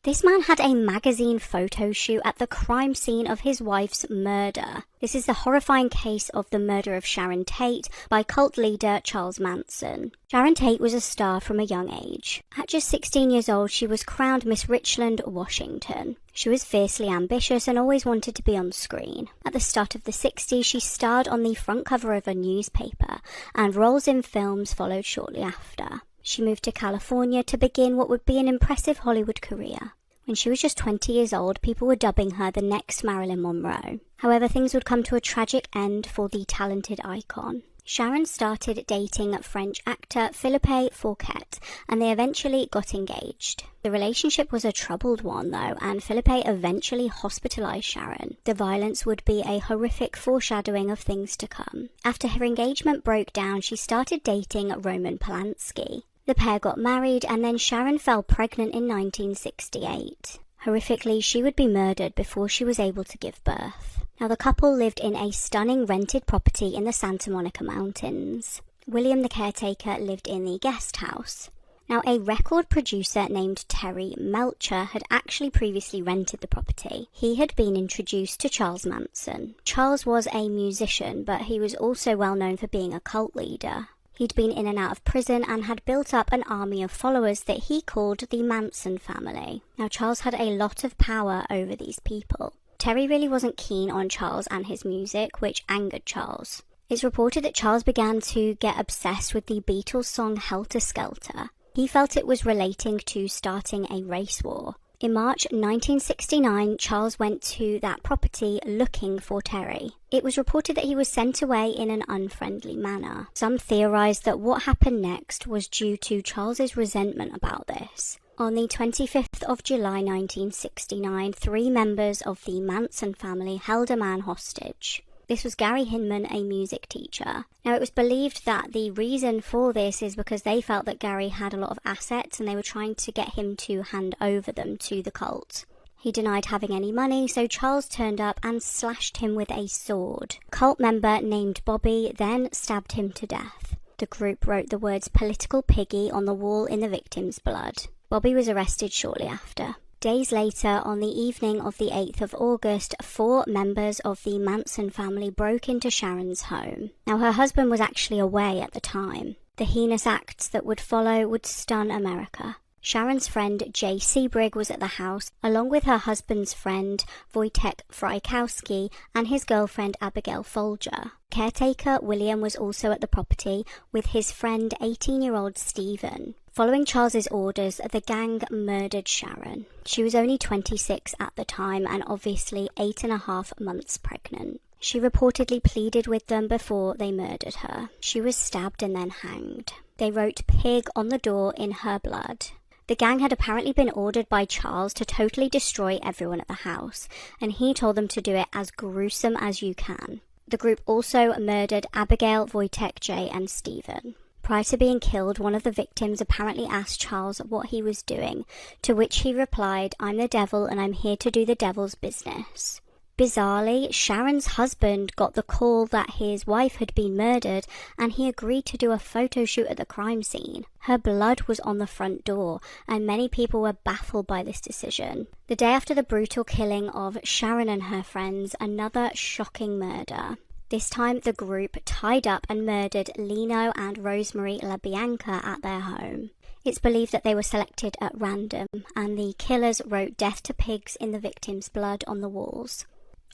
This man had a magazine photo shoot at the crime scene of his wife's murder. This is the horrifying case of the murder of Sharon Tate by cult leader Charles Manson. Sharon Tate was a star from a young age. At just 16 years old, she was crowned Miss Richland, Washington. She was fiercely ambitious and always wanted to be on screen. At the start of the 60s, she starred on the front cover of a newspaper, and roles in films followed shortly after. She moved to California to begin what would be an impressive Hollywood career. When she was just 20 years old, people were dubbing her the next Marilyn Monroe. However, things would come to a tragic end for the talented icon. Sharon started dating French actor Philippe Fourquet, and they eventually got engaged. The relationship was a troubled one, though, and Philippe eventually hospitalized Sharon. The violence would be a horrific foreshadowing of things to come. After her engagement broke down, she started dating Roman Polanski. The pair got married, and then Sharon fell pregnant in 1968. Horrifically, she would be murdered before she was able to give birth. Now, the couple lived in a stunning rented property in the Santa Monica Mountains. William, the caretaker, lived in the guest house. Now, a record producer named Terry Melcher had actually previously rented the property. He had been introduced to Charles Manson. Charles was a musician, but he was also well known for being a cult leader. He'd been in and out of prison and had built up an army of followers that he called the Manson family. Now, Charles had a lot of power over these people. Terry really wasn't keen on Charles and his music, which angered Charles. It's reported that Charles began to get obsessed with the Beatles song Helter Skelter. He felt it was relating to starting a race war. In March 1969, Charles went to that property looking for Terry. It was reported that he was sent away in an unfriendly manner. Some theorized that what happened next was due to Charles's resentment about this. On the 25th of July 1969, 3 members of the Manson family held a man hostage. This was Gary Hinman, a music teacher. Now, it was believed that the reason for this is because they felt that Gary had a lot of assets and they were trying to get him to hand over them to the cult. He denied having any money, so Charles turned up and slashed him with a sword. A cult member named Bobby then stabbed him to death. The group wrote the words "political piggy" on the wall in the victim's blood. Bobby was arrested shortly after. Days later, on the evening of the 8th of August, 4 members of the Manson family broke into Sharon's home. Now, her husband was actually away at the time. The heinous acts that would follow would stun America. Sharon's friend Jay Seabrig was at the house, along with her husband's friend Wojtek Frykowski and his girlfriend Abigail Folger. Caretaker William was also at the property with his friend 18-year-old Stephen. Following Charles's orders, the gang murdered Sharon. She was only 26 at the time and obviously 8.5 months pregnant. She reportedly pleaded with them before they murdered her. She was stabbed and then hanged. They wrote "pig" on the door in her blood. The gang had apparently been ordered by Charles to totally destroy everyone at the house, and he told them to do it as gruesome as you can. The group also murdered Abigail, Wojtek, Jay, and Stephen. Prior to being killed, one of the victims apparently asked Charles what he was doing, to which he replied, "I'm the devil and I'm here to do the devil's business." Bizarrely, Sharon's husband got the call that his wife had been murdered, and he agreed to do a photo shoot at the crime scene. Her blood was on the front door, and many people were baffled by this decision. The day after the brutal killing of Sharon and her friends, another shocking murder. This time, the group tied up and murdered Lino and Rosemary LaBianca at their home. It's believed that they were selected at random, and the killers wrote "death to pigs" in the victim's blood on the walls.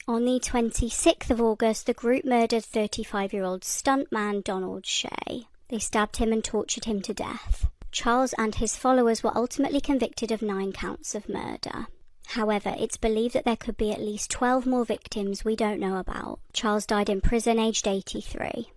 On the 26th of August, the group murdered 35-year-old stuntman Donald Shea. They stabbed him and tortured him to death. Charles and his followers were ultimately convicted of 9 counts of murder. However, it's believed that there could be at least 12 more victims we don't know about. Charles died in prison aged 83.